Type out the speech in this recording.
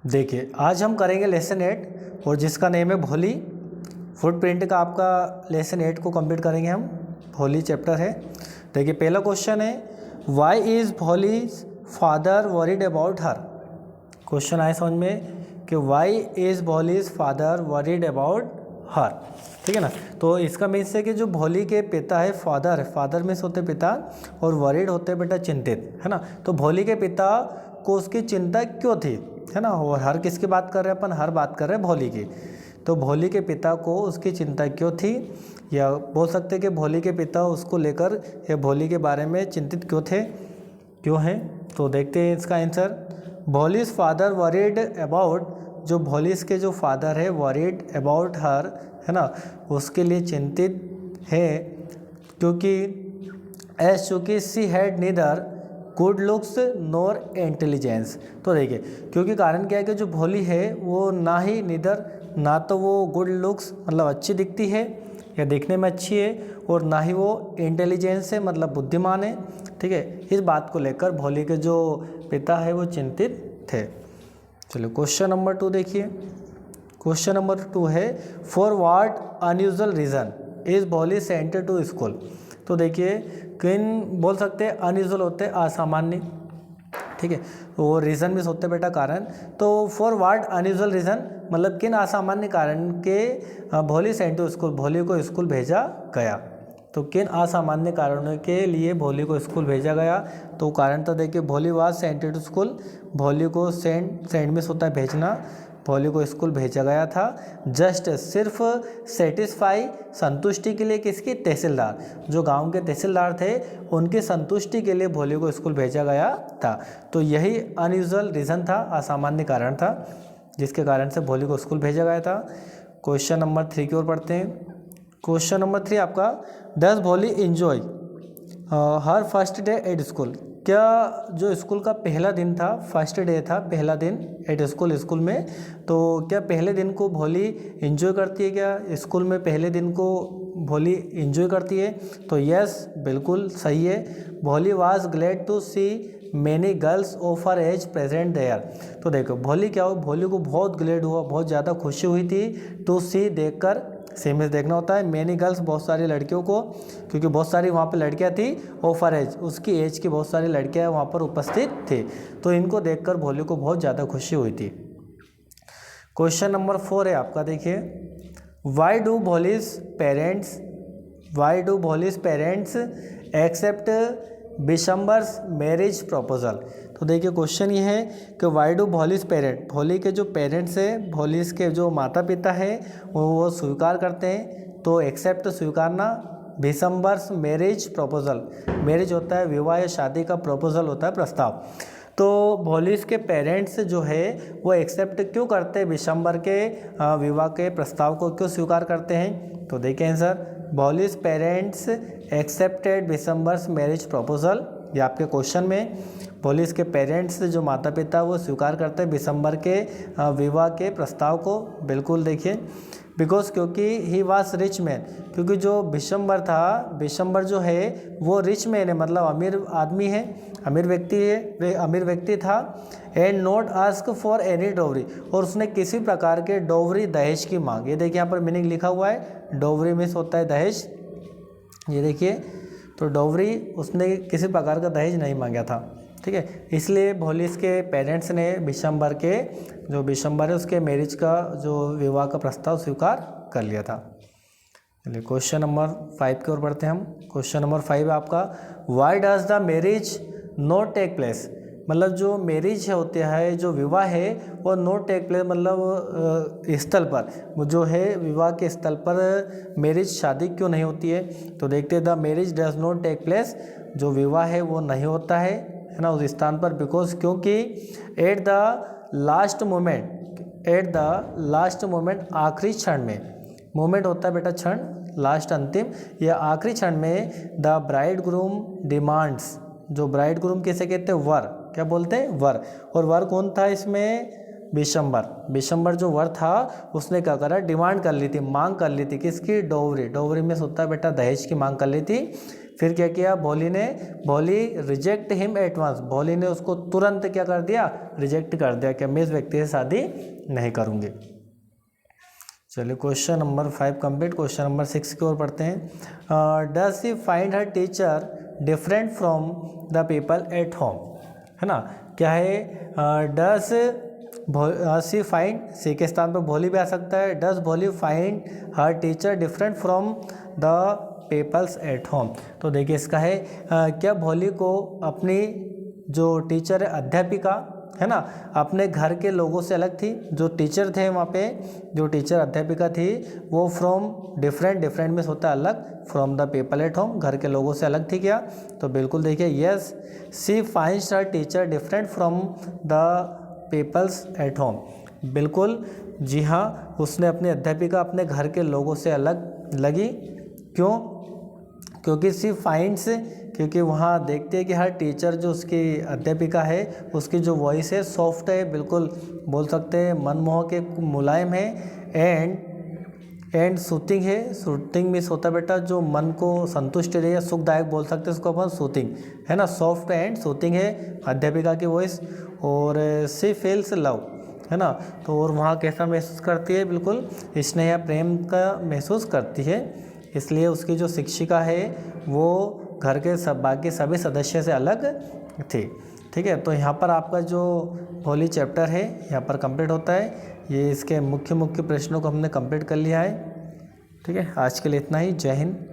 देखिए आज हम करेंगे लेसन 8 और जिसका नेम है भोली। फुटप्रिंट का आपका लेसन 8 को कंप्लीट करेंगे हम। भोली चैप्टर है। देखिए पहला क्वेश्चन है, why is Bholi's father worried about her. Question आए समझ में कि why is Bholi's father worried about her, ठीक है ना। तो इसका मीन्स है कि जो भोली के पिता है फादर, फादर मीन्स होते पिता और वरीड होते बेटा चिंतित, है ना। तो भोली के पिता को उसकी चिंता क्यों थी, है ना। और हर किसकी बात कर रहे हैं अपन, हर बात कर रहे हैं भोली की। तो भोली के पिता को उसकी चिंता क्यों थी, या बोल सकते हैं कि भोली के पिता उसको लेकर या भोली के बारे में चिंतित क्यों थे, क्यों हैं। तो देखते हैं इसका answer. Bholi's father worried about, जो भोलीज के जो फादर है वरीड अबाउट हर, है ना, उसके लिए चिंतित है क्योंकि एज चूँकि she had neither good looks nor intelligence. तो देखिए क्योंकि कारण क्या है कि जो भोली है वो ना ही नीदर, ना तो वो गुड लुक्स मतलब अच्छी दिखती है या देखने में अच्छी है, और ना ही वो इंटेलिजेंस है मतलब बुद्धिमान है, ठीक है। इस बात को लेकर भोली के जो पिता है वो चिंतित थे। चलो क्वेश्चन नंबर 2 देखिए। क्वेश्चन नंबर 2 है, for what unusual reason is भोली सेंट टू स्कूल। तो देखिए किन बोल सकते हैं, अनयूजुअल होते हैं असामान्य, ठीक है। वो रीज़न भी होते बेटा कारण। तो फॉर व्हाट अनयूजुअल रीज़न मतलब किन असामान्य कारण के भोली सेंट टू स्कूल, भोली को स्कूल भेजा गया। तो किन असामान्य कारणों के लिए भोली को स्कूल भेजा गया। तो कारण तो देखिए भोली वाज सेंट टू स्कूल, भोली को सेंट मिस होता है भेजना, भोली को स्कूल भेजा गया था जस्ट सिर्फ सेटिस्फाई संतुष्टि के लिए, किसकी, तहसीलदार, जो गांव के तहसीलदार थे उनकी संतुष्टि के लिए भोली को स्कूल भेजा गया था। तो यही अनयूजुअल रीज़न था, असामान्य कारण था जिसके कारण से भोली को स्कूल भेजा गया था। क्वेश्चन नंबर 3 की ओर पढ़ते हैं। क्वेश्चन नंबर 3 आपका, डज भोली enjoy her first day at school. क्या जो स्कूल का पहला दिन था, फर्स्ट डे था, पहला दिन एट स्कूल, स्कूल में, तो क्या पहले दिन को भोली इंजॉय करती है, क्या स्कूल में पहले दिन को भोली इंजॉय करती है। तो यस बिल्कुल सही है। Bholi was glad to see many girls of her age present there. तो देखो भोली क्या हो, भोली को बहुत ग्लैड हुआ, बहुत ज़्यादा खुशी हुई थी, टू सी देखकर, सेमेस देखना होता है, मैनी गर्ल्स बहुत सारी लड़कियों को, क्योंकि बहुत सारी वहाँ पे लड़कियाँ थी, ऑफर एज उसकी एज की बहुत सारी लड़कियाँ वहाँ पर उपस्थित थी, तो इनको देखकर भोली को बहुत ज़्यादा खुशी हुई थी। क्वेश्चन नंबर 4 है आपका, देखिए, why do Bholi's parents accept Bishamber's marriage proposal. तो देखिए क्वेश्चन ये है कि वाई डू भोलीज पेरेंट, भोली के जो पेरेंट्स हैं, भोलीज के जो माता पिता हैं वो स्वीकार करते हैं। तो एक्सेप्ट स्वीकारना, बिशंबर्स मैरिज प्रपोजल, मैरिज होता है विवाह या शादी का, प्रपोजल होता है प्रस्ताव। तो भोलीज के पेरेंट्स जो है वो एक्सेप्ट क्यों करते हैं, बिशंबर के विवाह के प्रस्ताव को क्यों स्वीकार करते हैं। तो देखिए answer, Bholi's parents accepted Bishamber's marriage proposal. ये आपके क्वेश्चन में भोलीज के पेरेंट्स जो माता पिता वो स्वीकार करते हैं बिशंबर के विवाह के प्रस्ताव को, बिल्कुल देखिए, बिकॉज क्योंकि ही वाज रिच मैन, क्योंकि जो बिशंबर था, बिशंबर जो है वो रिच मैन है मतलब अमीर आदमी है, अमीर व्यक्ति है, वे अमीर व्यक्ति था। And not ask for any dowry, और उसने किसी प्रकार के डोवरी दहेज की मांग, ये देखिए यहाँ पर मीनिंग लिखा हुआ है, डोवरी मीन्स होता है दहेज, ये देखिए, तो डोवरी उसने किसी प्रकार का दहेज नहीं मांगा था, ठीक है। इसलिए भोलीज के पेरेंट्स ने बिशंबर के, जो बिशंबर है उसके मैरिज का जो विवाह का प्रस्ताव स्वीकार कर लिया था। चलिए क्वेश्चन नंबर 5 की ओर बढ़ते हैं हम। क्वेश्चन नंबर 5 है आपका, why does the marriage not take place. मतलब जो मैरिज होता है, जो विवाह है वो नॉट टेक प्लेस मतलब स्थल पर, वो जो है विवाह के स्थल पर मैरिज शादी क्यों नहीं होती है। तो देखते हैं, the marriage does not take place, जो विवाह है वो नहीं होता है ना उस स्थान पर, बिकॉज क्योंकि एट द लास्ट मोमेंट आखिरी क्षण में, मोमेंट होता है बेटा क्षण, लास्ट अंतिम या आखिरी क्षण में, द ब्राइड ग्रूम डिमांड्स, जो ब्राइड ग्रूम किसे कहते हैं, वर, क्या बोलते हैं, वर। और वर कौन था इसमें, बिशंबर जो वर था उसने क्या करा, डिमांड कर ली थी, मांग कर ली थी, किसकी, डोवरी, डोवरी में होता है बेटा दहेज की मांग कर ली थी फिर क्या किया भोली रिजेक्ट हिम एट वंस, भोली ने उसको तुरंत क्या कर दिया, रिजेक्ट कर दिया कि मैं इस व्यक्ति से शादी नहीं करूँगी। चलिए question number 5 complete. Question number 6 की ओर पढ़ते हैं। Does she find her teacher different from the people at home, है ना, क्या है, डज शी फाइंड, सी के स्थान पर भोली भी आ सकता है, does Bholi find her teacher different from the peoples at home. तो देखिए इसका है क्या भोली को अपनी जो टीचर है अध्यापिका है ना, अपने घर के लोगों से अलग थी, जो टीचर थे वहाँ पे, जो टीचर अध्यापिका थी वो फ्रॉम डिफरेंट में होता है अलग, from the people at home, घर के लोगों से अलग थी क्या, तो बिल्कुल देखिए yes, she finds her teacher different from the peoples at home, बिल्कुल जी हाँ, उसने अपनी अध्यापिका अपने घर के लोगों से अलग लगी। क्यों, क्योंकि सी फाइंड्स, क्योंकि वहाँ देखते हैं कि हर टीचर जो उसकी अध्यापिका है उसकी जो वॉइस है सॉफ्ट है, बिल्कुल बोल सकते हैं मनमोहक है, मुलायम है, एंड सूथिंग है, सूथिंग मीन्स होता है बेटा जो मन को संतुष्ट रहे या सुखदायक बोल सकते हैं उसको अपन सूथिंग, है ना, सॉफ्ट एंड सूथिंग है अध्यापिका की वॉइस। और सी फील्स लव, है ना, तो और वहाँ कैसा महसूस करती है, बिल्कुल स्नेह या प्रेम का महसूस करती है, इसलिए उसकी जो शिक्षिका है वो घर के सब बाकी सभी सदस्य से अलग थी। ठीक है, तो यहाँ पर आपका जो भोली चैप्टर है यहाँ पर कंप्लीट होता है। ये इसके मुख्य प्रश्नों को हमने कंप्लीट कर लिया है। ठीक है, आज के लिए इतना ही। जय हिंद।